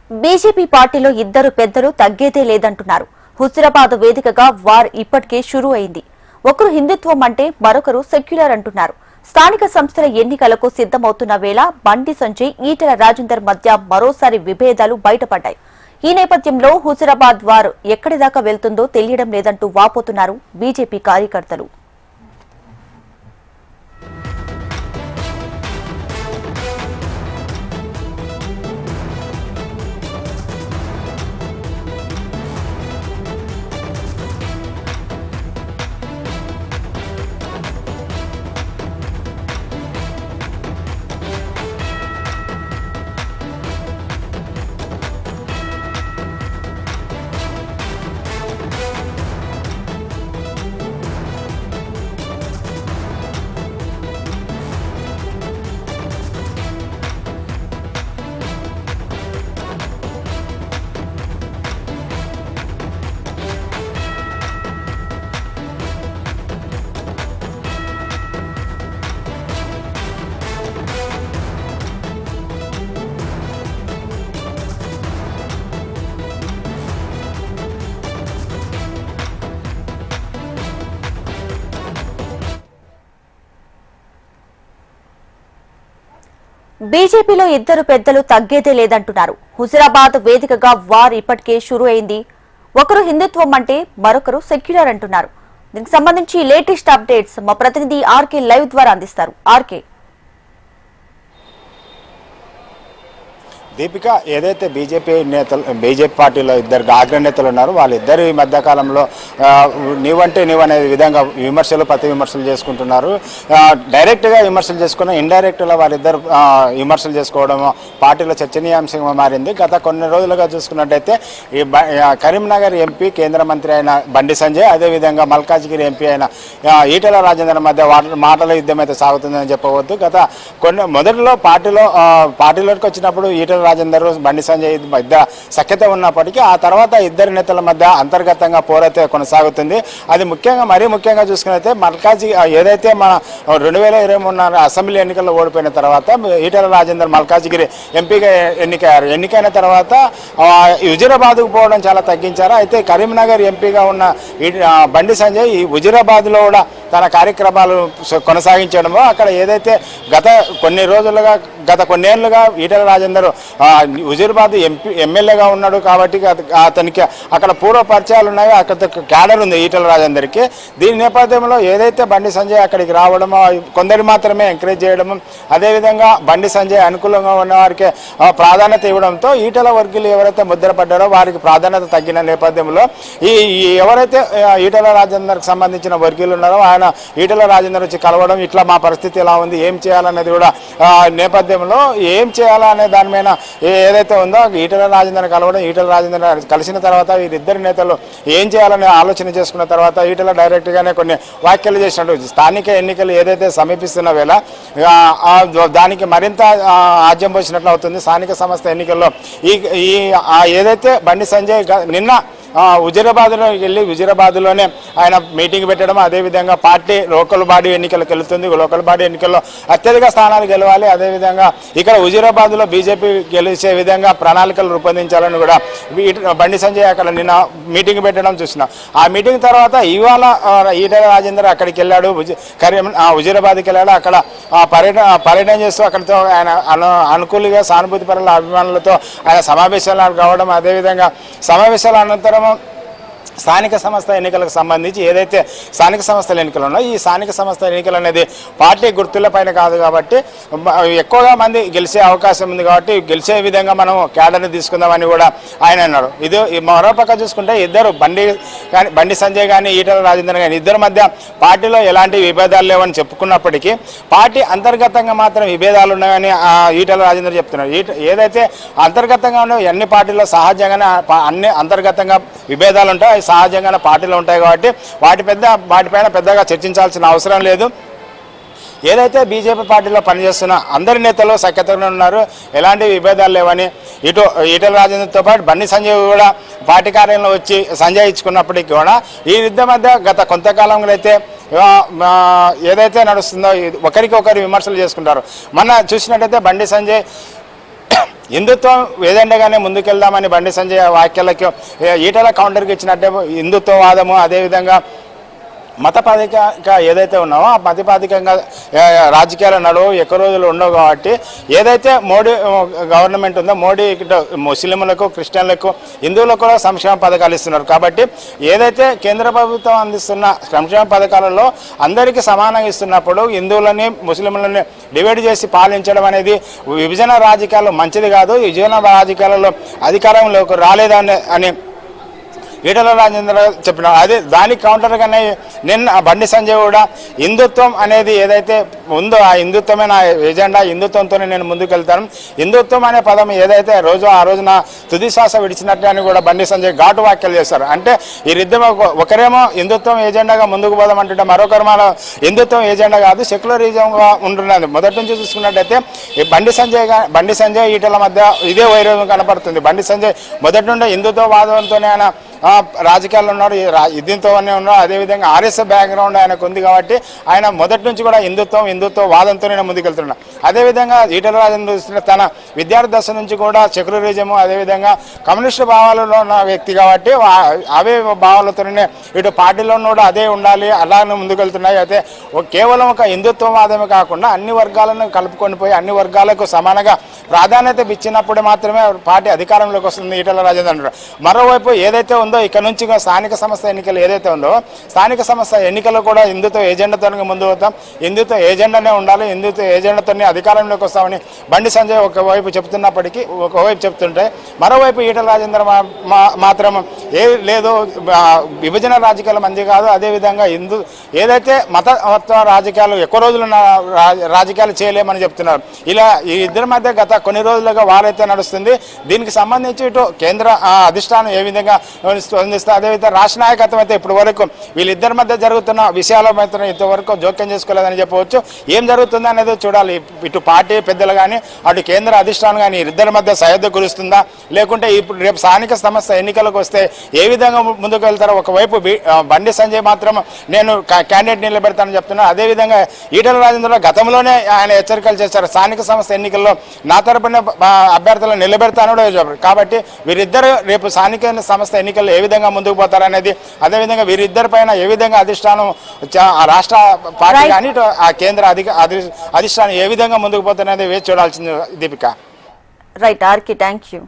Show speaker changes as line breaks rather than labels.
BJP పార్టీలో ఇద్దరు పెద్దలు తగ్గేదే లేదంటున్నారు. హుజురాబాద్ వేదికగా వార్ ఇప్పటికే షురూ అయింది. ఒకరు హిందుత్వం అంటే మరొకరు సెక్యులర్ అంటున్నారు. స్థానిక సంస్థల ఎన్నికలకు సిద్ధమవుతున్న వేళ బండి సంజయ్, ఈటెల రాజేందర్ మధ్య మరోసారి విభేదాలు బయటపడ్డాయి. ఈ నేపథ్యంలో హుజురాబాద్ వార్ ఎక్కడి దాకా వెళ్తుందో తెలియడం లేదంటూ వాపోతున్నారు బీజేపీ కార్యకర్తలు. బీజేపీలో ఇద్దరు పెద్దలు తగ్గేదే లేదంటున్నారు. హుజురాబాద్ వేదికగా వార్ ఇప్పటికే షురూ అయింది. ఒకరు హిందుత్వం అంటే మరొకరు సెక్యులర్ అంటున్నారు. దీనికి సంబంధించి లేటెస్ట్ అప్డేట్స్ మా ప్రతినిధి ఆర్కే లైవ్ ద్వారా అందిస్తారు. ఆర్కే,
దీపిక, ఏదైతే బీజేపీ పార్టీలో ఇద్దరు అగ్రనేతలు ఉన్నారు, వాళ్ళిద్దరు ఈ మధ్యకాలంలో నీవంటే నీవనే విధంగా ప్రతి విమర్శలు చేసుకుంటున్నారు. డైరెక్ట్గా విమర్శలు చేసుకున్న ఇండైరెక్ట్గా వాళ్ళిద్దరు విమర్శలు చేసుకోవడం పార్టీలో చర్చనీయాంశంగా మారింది. గత కొన్ని రోజులుగా చూసుకున్నట్టయితే ఈ కరీంనగర్ ఎంపీ, కేంద్ర మంత్రి అయిన బండి సంజయ్, అదేవిధంగా మల్కాజ్గిరి ఎంపీ అయిన ఈటెల రాజేందర్ మధ్య మాటల యుద్ధం అయితే సాగుతుందని చెప్పవద్దు. మొదట్లో పార్టీలోకి వచ్చినప్పుడు ఈటెల రాజేందర్, బండి సంజయ్ మధ్య సఖ్యత ఉన్నప్పటికీ ఆ తర్వాత ఇద్దరు నేతల మధ్య అంతర్గతంగా పోరైతే కొనసాగుతుంది. అది మరీ ముఖ్యంగా చూసుకున్నైతే ఏదైతే మన 2023 అసెంబ్లీ ఎన్నికల్లో ఓడిపోయిన తర్వాత ఈటెల రాజేందర్ మల్కాజ్గిరి ఎంపీగా ఎన్నికైన తర్వాత హుజురాబాద్కు పోవడం చాలా తగ్గించారు. అయితే కరీంనగర్ ఎంపీగా ఉన్న బండి సంజయ్ ఈ హుజురాబాద్లో కూడా తన కార్యక్రమాలు కొనసాగించడమో, అక్కడ ఏదైతే గత కొన్నేళ్లుగా ఈటెల రాజేందర్ హుజురాబాద్ ఎమ్మెల్యేగా ఉన్నాడు కాబట్టి అతనికి అక్కడ పూర్వ పరిచయాలు ఉన్నాయి, అక్కడ క్యాడర్ ఉంది ఈటెల రాజేందర్కి. దీని నేపథ్యంలో ఏదైతే బండి సంజయ్ అక్కడికి రావడమో, కొందరు మాత్రమే ఎంకరేజ్ చేయడము, అదేవిధంగా బండి సంజయ్ అనుకూలంగా ఉన్న వారికి ప్రాధాన్యత ఇవ్వడంతో ఈటెల వర్గీయులు ఎవరైతే ముద్రపడ్డారో వారికి ప్రాధాన్యత తగ్గిన నేపథ్యంలో ఎవరైతే ఈటెల రాజేందర్కి సంబంధించిన వర్గీయులు ఉన్నారో ఆయన ఈటెల రాజేందర్ వచ్చి కలవడం, ఇట్లా మా పరిస్థితి ఎలా ఉంది, ఏం చేయాలనేది కూడా నేపథ్యంలో ఏం చేయాలనే దాని మీద ఏదైతే ఉందో ఈటెల రాజేందర్ కలవడం, ఈటెల రాజేందర్ కలిసిన తర్వాత వీరిద్దరు నేతలు ఏం చేయాలని ఆలోచన చేసుకున్న తర్వాత ఈటెల డైరెక్ట్గానే కొన్ని వ్యాఖ్యలు చేసినట్టు స్థానిక ఎన్నికలు ఏదైతే సమీపిస్తున్న వేళ దానికి మరింత ఆజ్యం పోసినట్లు అవుతుంది. స్థానిక సంస్థ ఎన్నికల్లో ఏదైతే బండి సంజయ్ నిన్న హుజురాబాద్లో వెళ్ళి హుజురాబాద్లోనే ఆయన మీటింగ్ పెట్టడం, అదేవిధంగా పార్టీ లోకల్ బాడీ ఎన్నికలకు వెళుతుంది, లోకల్ బాడీ ఎన్నికల్లో అత్యధిక స్థానాలు గెలవాలి, అదేవిధంగా ఇక్కడ హుజురాబాద్లో బీజేపీ గెలిచే విధంగా ప్రణాళికలు రూపొందించాలని కూడా బండి సంజయ్ అక్కడ నిన్న మీటింగ్ పెట్టడం చూసినాం. ఆ మీటింగ్ తర్వాత ఇవాళ ఈటెల రాజేందర్ అక్కడికి వెళ్ళాడు, హుజురాబాద్కి వెళ్ళాడు. అక్కడ పర్యటన చేస్తూ అక్కడితో ఆయన అనుకూలంగా సానుభూతి పరుల అభిమానులతో ఆయన సమావేశాలు కావడం, అదేవిధంగా సమావేశాల అనంతరం స్థానిక సంస్థ ఎన్నికలకు సంబంధించి ఏదైతే స్థానిక సంస్థల ఎన్నికలు ఉన్నాయో ఈ స్థానిక సంస్థ ఎన్నికలు అనేది పార్టీ గుర్తులపైన కాదు కాబట్టి ఎక్కువగా మంది గెలిచే అవకాశం ఉంది కాబట్టి గెలిచే విధంగా మనం క్యాడర్ని తీసుకుందామని కూడా ఆయన అన్నారు. ఇది మరోపక్క చూసుకుంటే ఇద్దరు బండి సంజయ్ కానీ ఈటెల రాజేందర్ కానీ ఇద్దరి మధ్య పార్టీలో ఎలాంటి విభేదాలు లేవని చెప్పుకున్నప్పటికీ పార్టీ అంతర్గతంగా మాత్రం విభేదాలు ఉన్నాయని ఈటెల రాజేందర్ చెప్తున్నారు. ఏదైతే అంతర్గతంగా ఉన్నాయో అన్ని పార్టీలో సహజంగానే అన్ని అంతర్గతంగా విభేదాలు ఉంటాయి, సహజంగానే పార్టీలు ఉంటాయి కాబట్టి వాటిపైన పెద్దగా చర్చించాల్సిన అవసరం లేదు. ఏదైతే బీజేపీ పార్టీలో పనిచేస్తున్న అందరి నేతలు సఖ్యతగా ఉన్నారు, ఎలాంటి విభేదాలు లేవని ఈటెల రాజేందర్తో పాటు బండి సంజయ్ కూడా పార్టీ కార్యాలయంలో వచ్చి సంజయ్ ఇచ్చుకున్నప్పటికీ కూడా ఈ యుద్ధం మధ్య గత కొంతకాలంలో అయితే ఏదైతే నడుస్తుందో ఒకరికొకరు విమర్శలు చేసుకుంటారు. మొన్న చూసినట్టయితే బండి సంజయ్ హిందుత్వం ఏజెండాగానే ముందుకెళ్దామని బండి సంజయ్ వ్యాఖ్యలకి ఈటల కౌంటర్కి ఇచ్చినట్టే హిందుత్వవాదము అదేవిధంగా మతపాతిక ఏదైతే ఉన్నామో ఆ మతపాతికంగా రాజకీయాలు నడవు ఎక్కువ రోజులు ఉండవు కాబట్టి ఏదైతే మోడీ గవర్నమెంట్ ఉందో మోడీ ముస్లింలకు క్రిస్టియన్లకు హిందువులకు కూడా సంక్షేమ పథకాలు ఇస్తున్నారు కాబట్టి ఏదైతే కేంద్ర ప్రభుత్వం అందిస్తున్న సంక్షేమ పథకాలలో అందరికీ సమానంగా ఇస్తున్నప్పుడు హిందువులని ముస్లింలని డివైడ్ చేసి పాలించడం అనేది విభజన రాజకీయాలు మంచిది కాదు. విభజన రాజకీయాలలో అధికారంలోకి రాలేదని అని ఈటల రాజేంద్ర చెప్పినారు. అదే దానికి కౌంటర్గానే నిన్న బండి సంజయ్ కూడా హిందుత్వం అనేది ఏదైతే ఉందో ఆ హిందుత్వమే నా ఎజెండా, హిందుత్వంతోనే నేను ముందుకెళ్తాను, హిందుత్వం అనే పదం ఏదైతే ఆ రోజున తుది శ్వాస విడిచినట్టు అని కూడా బండి సంజయ్ ఘాటు వ్యాఖ్యలు చేస్తారు. అంటే వీరిద్దరు ఒకరేమో హిందుత్వం ఏజెండాగా ముందుకు పోదామంటుంటే మరొకరు మన హిందుత్వం ఏజెండా కాదు సెక్యులరిజంగా ఉంటున్నది. మొదటి నుంచి చూసుకున్నట్టయితే ఈ బండి సంజయ్ ఈటల మధ్య ఇదే వైరం కనపడుతుంది. బండి సంజయ్ మొదటి నుండి హిందుత్వవాదంతోనే ఆయన రాజకీయాల్లో ఉన్నాడు, దీంతోనే ఉన్నాడు. అదేవిధంగా ఆర్ఎస్ఎస్ బ్యాక్గ్రౌండ్ ఆయనకు ఉంది కాబట్టి ఆయన మొదటి నుంచి కూడా హిందుత్వ వాదంతోనే ముందుకెళ్తున్నాడు. అదేవిధంగా ఈటల రాజేంద్ర తన విద్యార్థి దశ నుంచి కూడా సెక్యులరిజము అదేవిధంగా కమ్యూనిస్టు భావాలలో ఉన్న వ్యక్తి కాబట్టి అవే భావాలతోనే ఇటు పార్టీలో కూడా అదే ఉండాలి అలానే ముందుకెళ్తున్నాయి. అయితే కేవలం ఒక హిందుత్వవాదమే కాకుండా అన్ని వర్గాలను కలుపుకొని పోయి అన్ని వర్గాలకు సమానంగా ప్రాధాన్యత ఇచ్చినప్పుడు మాత్రమే పార్టీ అధికారంలోకి వస్తుంది ఈటల రాజేంద్ర అంటారు. మరోవైపు ఏదైతే ఉందో ఇక్కడ నుంచి స్థానిక సంస్థ ఎన్నికలు ఏదైతే ఉందో స్థానిక సంస్థ ఎన్నికలు కూడా హిందుత్వ ఏజెండాతో ముందు పోతాం, హిందుత్వ ఏజెండానే ఉండాలి, హిందుత్వ ఏజెండాతోనే అధికారంలోకి వస్తామని బండి సంజయ్ ఒకవైపు చెప్తున్నప్పటికీ ఒకవైపు చెప్తుంటే మరోవైపు ఈటల రాజేంద్ర మాత్రం లేదు విభజన రాజకీయాలు మంచి కాదు. అదేవిధంగా ఏదైతే మతత్వ రాజకీయాలు ఎక్కువ రోజులు రాజకీయాలు చేయలేమని చెప్తున్నారు. ఇలా ఈ ఇద్దరి మధ్య గత కొన్ని రోజులుగా వారైతే నడుస్తుంది. దీనికి సంబంధించి ఇటు కేంద్ర అధిష్టానం ఏ విధంగా స్పందిస్తే అదేవిధంగా రాష్ట్ర నాయకత్వం అయితే ఇప్పటి వరకు వీళ్ళిద్దరి మధ్య జరుగుతున్న విషయాల మాత్రం ఇంతవరకు జోక్యం చేసుకోలేదని చెప్పవచ్చు. ఏం జరుగుతుందా అనేది చూడాలి. ఇటు పార్టీ పెద్దలు కానీ అటు కేంద్ర అధిష్టానం కానీ ఇద్దరి మధ్య సయోధ్య కురుస్తుందా లేకుంటే ఇప్పుడు రేపు స్థానిక సంస్థ ఎన్నికలకు వస్తే ఏ విధంగా ముందుకు వెళ్తారో. ఒకవైపు బండి సంజయ్ మాత్రం నేను క్యాండిడేట్ నిలబెడతానని చెప్తున్నారు. అదేవిధంగా ఈటల రాజేంద్ర గతంలోనే ఆయన హెచ్చరికలు చేశారు స్థానిక సంస్థ ఎన్నికల్లో నా తరపున అభ్యర్థులను నిలబెడతాను చెప్పారు. కాబట్టి వీరిద్దరు రేపు స్థానిక సంస్థ ఎన్నికల్లో ఏ విధంగా ముందుకు పోతారనేది అదేవిధంగా వీరిద్దరి పైన ఏ విధంగా అధిష్టానం రాష్ట్ర పార్టీ కానీ ఆ కేంద్ర అధిష్టానం ఏ విధంగా ముందుకు పోతారనేది వేచి చూడాల్సింది దీపిక.
రైట్ ఆర్కి, థ్యాంక్ యూ.